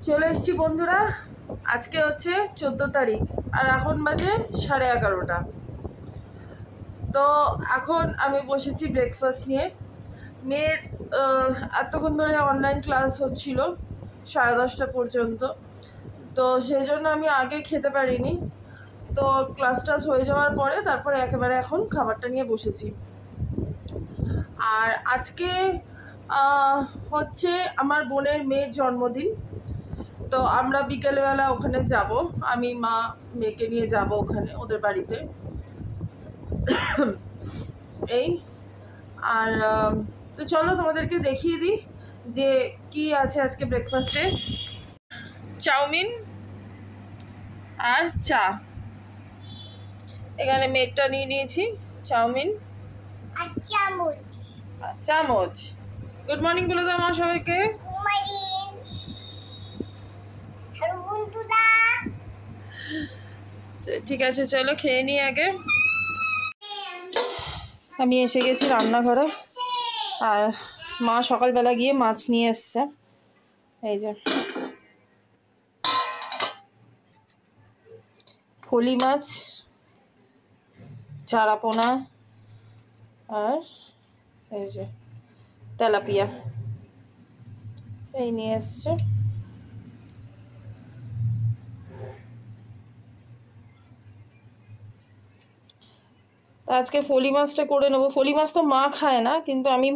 চলে এসেছি বন্ধুরা। আজকে হচ্ছে 14 তারিখ আর এখন বাজে 11:30। তো এখন আমি বসেছি ব্রেকফাস্ট নিয়ে। মেয়ের এতক্ষণ ধরে অনলাইন ক্লাস হচ্ছিল 10:30 পর্যন্ত, তো সেই জন্য আমি আগে খেতে পারিনি। তো ক্লাস টাস হয়ে যাওয়ার পরে তারপরে একেবারে এখন খাবারটা নিয়ে বসেছি। আর আজকে হচ্ছে আমার বোনের মেয়ের জন্মদিন, তো আমরা বিকেলবেলা ওখানে যাব, আমি মা মেয়েকে নিয়ে যাব ওখানে ওদের বাড়িতে। এই আর তো চলো তোমাদেরকে দেখিয়ে দিই যে কি আছে আজকে ব্রেকফাস্টে। চাউমিন আর চা। এখানে মেয়েরটা নিয়ে নিয়েছি চাউমিন আর চামচ। চামচ। গুড মর্নিং বলে দাও আমার সবাইকে। ঠিক আছে, চলো খেয়ে নিই আগে। আমি এসে গেছি রান্নাঘরে, আর মা সকালবেলা গিয়ে মাছ নিয়ে এসছে। এই যে ফলি মাছ, চারাপোনা, আর এই যে তেলাপিয়া এই নিয়ে এসছে। আজকে ফলি মাছটা করে নেবো। ফলি মাছ তো মা খায় না, কিন্তু আমি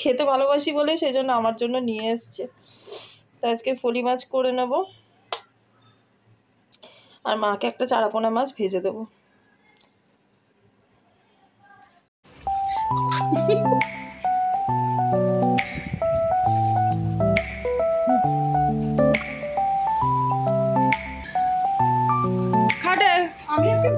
খেতে ভালোবাসি বলে সেই জন্য আমার জন্য নিয়ে এসছে। তো আজকে ফলি মাছ করে নেব, আর মাকে একটা চারাপোনা মাছ ভেজে দেবো। খাটে আমি আজকে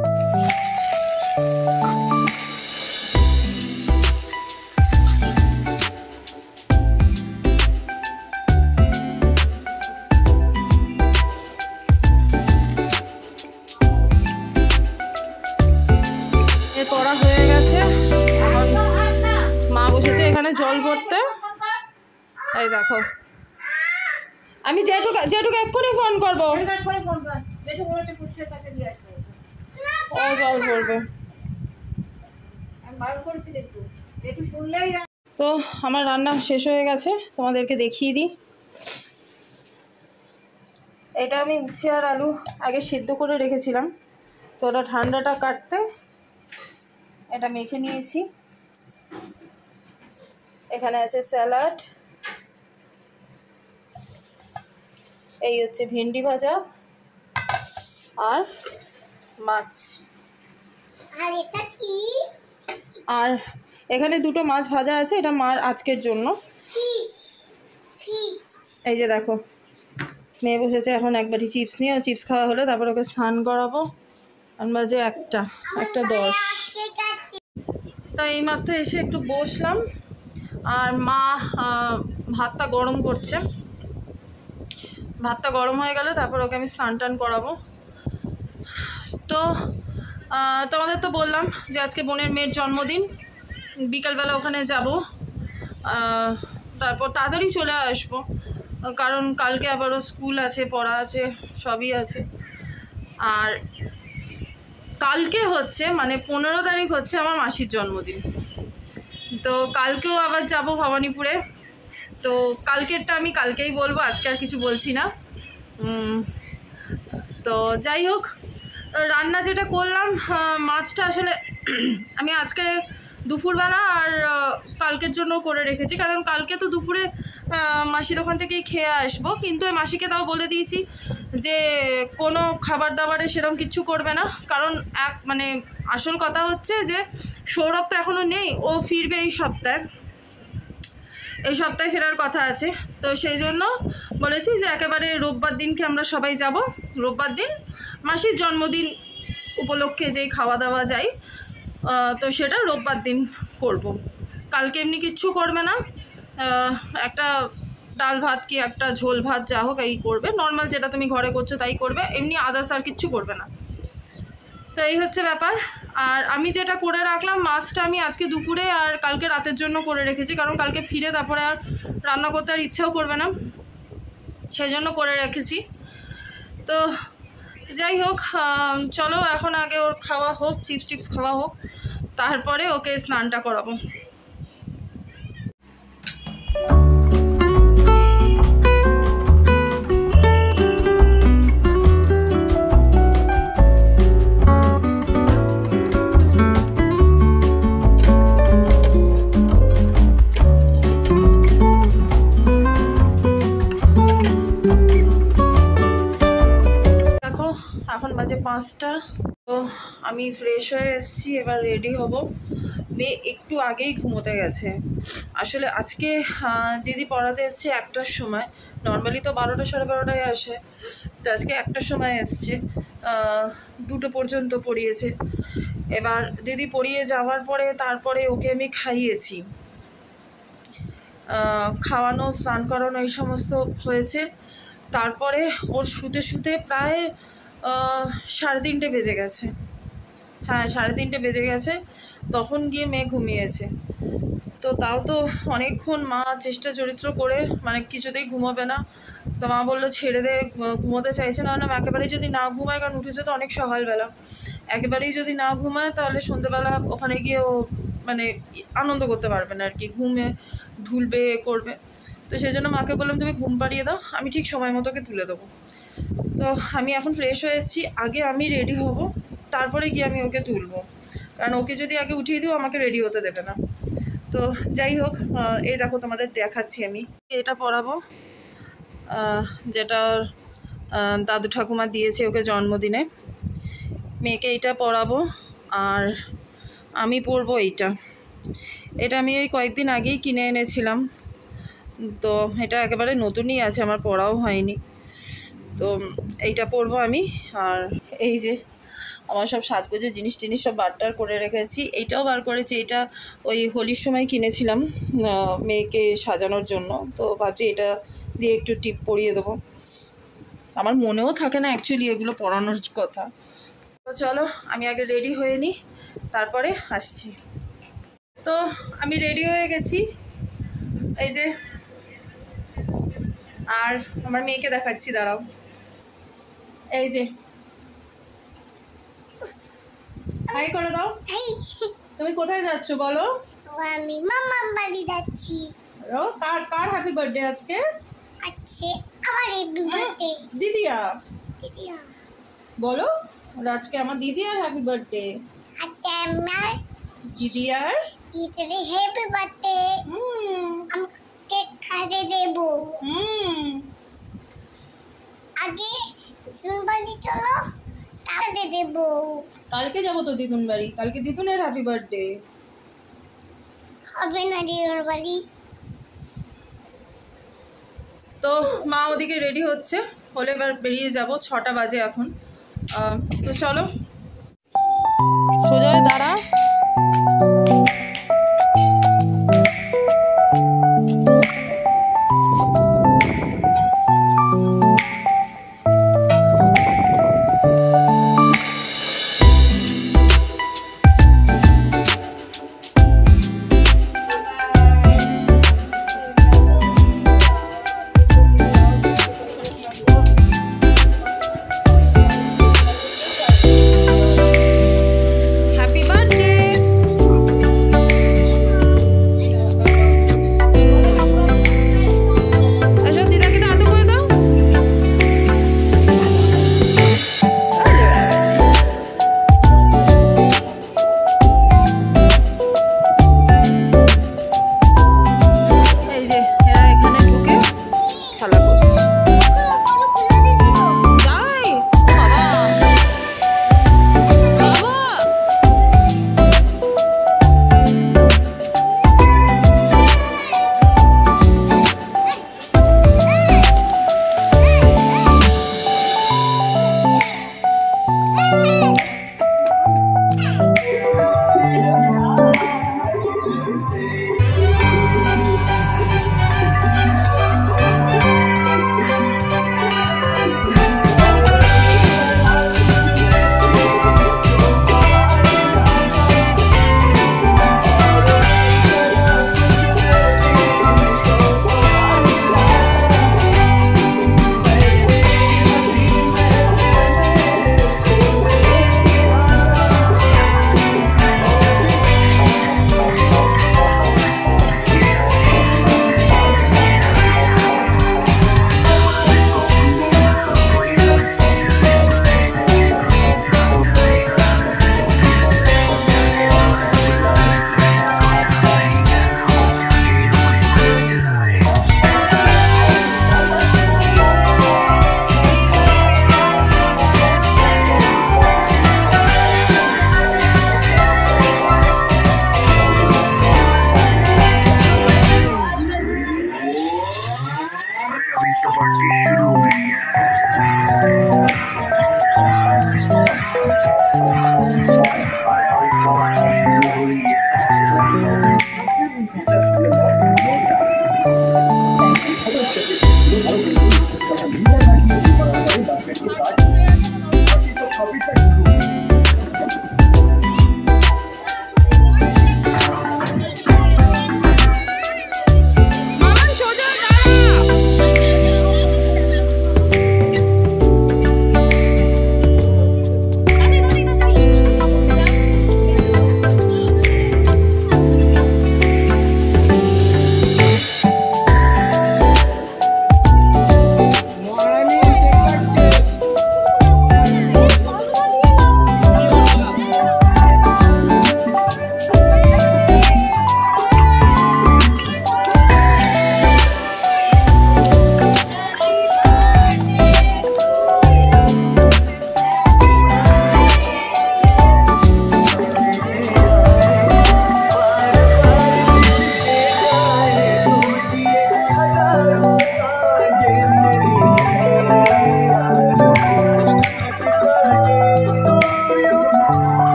করা হয়ে গেছে। মা বসেছে এখানে জল ভরতে। এই দেখো, আমি যেটুকু এক্ষুনি ফোন করবো, ও জল ভরবে। তো আমার রান্না শেষ হয়ে গেছে, তোমাদেরকে দেখিয়ে দিই। এটা আমি উচ্ছে আর আলু আগে সিদ্ধ করে রেখেছিলাম, তো ওটা ঠান্ডাটা কাটতে এটা মেখে নিয়েছি। এখানে আছে স্যালাড, এই হচ্ছে ভেন্ডি ভাজা আর মাছ। আর এটা কি? আর এখানে দুটো মাছ ভাজা আছে, এটা মার আজকের জন্য। এই যে দেখো, মেয়ে বসেছে এখন এক বাটি চিপস নিয়ে। চিপস খাওয়া হলে তারপর ওকে স্নান করাবো। আর বাজে 1:10। তো এইমাত্র এসে একটু বসলাম, আর মা ভাতটা গরম করছে। ভাতটা গরম হয়ে গেলে তারপর ওকে আমি স্নান টান করাবো। তো তোমাদের তো বললাম যে আজকে বোনের মেয়ের জন্মদিন, বিকালবেলা ওখানে যাব, তারপর তাড়াতাড়ি চলে আসবো, কারণ কালকে আবারও স্কুল আছে, পড়া আছে, সবই আছে। আর কালকে হচ্ছে মানে 15 তারিখ হচ্ছে আমার মাসির জন্মদিন, তো কালকেও আবার যাব ভবানীপুরে। তো কালকেরটা আমি কালকেই বলবো, আজকে আর কিছু বলছি না। তো যাই হোক, রান্না যেটা করলাম, মাছটা আসলে আমি আজকে দুপুরবেলা আর কালকের জন্য করে রেখেছি, কারণ কালকে তো দুপুরে মাসির ওখান থেকেই খেয়ে আসবো। কিন্তু মাসিকে তাও বলে দিয়েছি যে কোনো খাবার দাবারে সেরকম কিচ্ছু করবে না, কারণ মানে আসল কথা হচ্ছে যে সৌরভ তো এখনও নেই, ও ফিরবে এই সপ্তাহে ফেরার কথা আছে। তো সেই জন্য বলেছি যে একেবারে রোববার দিনকে আমরা সবাই যাব। রোববার দিন মাসির জন্মদিন উপলক্ষে যেই খাওয়া দাওয়া যায়, তো সেটা রোববার দিন করব। কালকে এমনি কিচ্ছু করবে না, একটা ডাল ভাত কি একটা ঝোল ভাত যা হোক এই করবে, নর্মাল যেটা তুমি ঘরে করছো তাই করবে, এমনি আদার্স আর কিচ্ছু করবে না। তো এই হচ্ছে ব্যাপার। আর আমি যেটা করে রাখলাম, মাছটা আমি আজকে দুপুরে আর কালকে রাতের জন্য করে রেখেছি, কারণ কালকে ফিরে তারপরে আর রান্না করতে আর ইচ্ছাও করবে না। সেই জন্য করে রেখেছি। তো যাই হোক, চলো এখন আগে ওর খাওয়া হোক, চিপস টিপস খাওয়া হোক, তারপরে ওকে স্নানটা করাবো। এখন বাজে 5টা। তো আমি ফ্রেশ হয়ে এসেছি, এবার রেডি হব। মেয়ে একটু আগেই ঘুমোতে গেছে। আসলে আজকে দিদি পড়াতে এসছে 1টার সময়, নর্মালি তো 12টা সাড়ে 12টায় আসে, তো আজকে 1টার সময় এসছে, 2টো পর্যন্ত পড়িয়েছে। এবার দিদি পড়িয়ে যাওয়ার পরে তারপরে ওকে আমি খাইয়েছি, খাওয়ানো, স্নান করানো এই সমস্ত হয়েছে। তারপরে ওর শুতে শুতে প্রায় 3:30 বেজে গেছে। হ্যাঁ, 3:30 বেজে গেছে, তখন গিয়ে মেয়ে ঘুমিয়েছে। তো তাও তো অনেকক্ষণ মা চেষ্টা চরিত্র করে, মানে কিছুতেই ঘুমোবে না। তো মা বললো ছেড়ে দে, ঘুমোতে চাইছে না। একেবারেই যদি না ঘুমায়, কারণ উঠেছে তো অনেক সকালবেলা, একেবারেই যদি না ঘুমায় তাহলে সন্ধ্যেবেলা ওখানে গিয়ে ও মানে আনন্দ করতে পারবে না আর কি, ঘুমে ঢুলবে করবে। তো সেই জন্য মাকে বললাম তুমি ঘুম পাড়িয়ে দাও, আমি ঠিক সময় মতো ওকে তুলে দেবো। তো আমি এখন ফ্রেশ হয়ে এসেছি, আগে আমি রেডি হব, তারপরে গিয়ে আমি ওকে তুলবো, কারণ ওকে যদি আগে উঠিয়ে দিও আমাকে রেডি হতে দেবে না। তো যাই হোক, এই দেখো তোমাদের দেখাচ্ছি, আমি এটা পরাবো, যেটা দাদু ঠাকুমা দিয়েছে ওকে জন্মদিনে। মেয়েকে এইটা পরাবো, আর আমি পরবো এইটা। এটা আমি ওই কয়েকদিন আগেই কিনে এনেছিলাম, তো এটা একেবারে নতুনই আছে, আমার পরাও হয়নি। তো এইটা পরবো আমি। আর এই যে আমার সব সাজগোজের জিনিস টিনিস সব বারটার করে রেখেছি। এইটাও বার করেছি, এটা ওই হোলির সময় কিনেছিলাম মেয়েকে সাজানোর জন্য। তো ভাবছি এটা দিয়ে একটু টিপ পরিয়ে দেবো, আমার মনেও থাকে না অ্যাকচুয়ালি এগুলো পরানোর কথা। তো চলো আমি আগে রেডি হয়ে নিই, তারপরে আসছি। তো আমি রেডি হয়ে গেছি, এই যে। আর আমার মেয়েকে দেখাচ্ছি, দাঁড়াও, এই যে, হাই করে দাও। তুমি কোথায় যাচ্ছ বলো? আমি মামার বাড়ি যাচ্ছি। ও কার কার হ্যাপি বার্থডে আজকে? আজকে আমার হ্যাপি বার্থডে। দিদিয়া। দিদিয়া বলো, আজকে আমার দিদিয়ার হ্যাপি বার্থডে। আজকে আমার দিদিয়ার দিদির হ্যাপি বার্থডে। আমি কেক খাইয়ে দেবো। আগে দিদুন বাড়ি চলো, তাহলে দেবো। কালকে যাবো তো দিদুন বাড়ি, কালকে দিদুনের হ্যাপি বার্থডে। হবে না দিদুন বাড়ি। তো মা ওদিকে রেডি হচ্ছে, হলে এবার বেরিয়ে যাব, 6টা বাজে এখন। তো চলো, সোজা হয়ে দাঁড়া।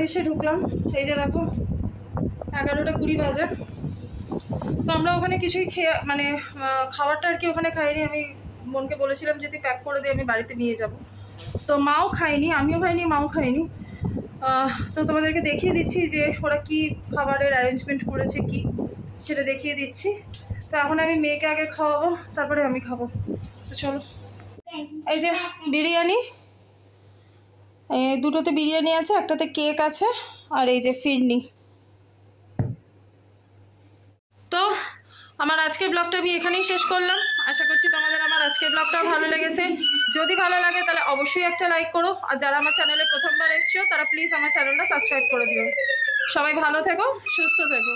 এসে ঢুকলাম, এই যে দেখো 11:20 বাজে। তো আমরা ওখানে কিছুই খেয়ে মানে খাবারটা আর কি ওখানে খাইনি। আমি বোনকে বলেছিলাম যদি প্যাক করে দিয়ে আমি বাড়িতে নিয়ে যাব। তো মাও খায়নি, আমিও খাইনি, মাও খায়নি। তো তোমাদেরকে দেখিয়ে দিচ্ছি যে ওরা কি খাবারের অ্যারেঞ্জমেন্ট করেছে কি সেটা দেখিয়ে দিচ্ছি। তো এখন আমি মেয়েকে আগে খাওয়াবো, তারপরে আমি খাবো। তো চলো, এই যে বিরিয়ানি, এই দুটোতে বিরিয়ানি আছে, একটাতে কেক আছে, আর এই যে ফিরনি। তো আমার আজকের ব্লগটা আমি এখানেই শেষ করলাম। আশা করছি তোমাদের আমার আজকের ব্লগটাও ভালো লেগেছে। যদি ভালো লাগে তাহলে অবশ্যই একটা লাইক করো, আর যারা আমার চ্যানেলে প্রথমবার এসছো তারা প্লিজ আমার চ্যানেলটা সাবস্ক্রাইব করে দিও। সবাই ভালো থেকো, সুস্থ থেকো।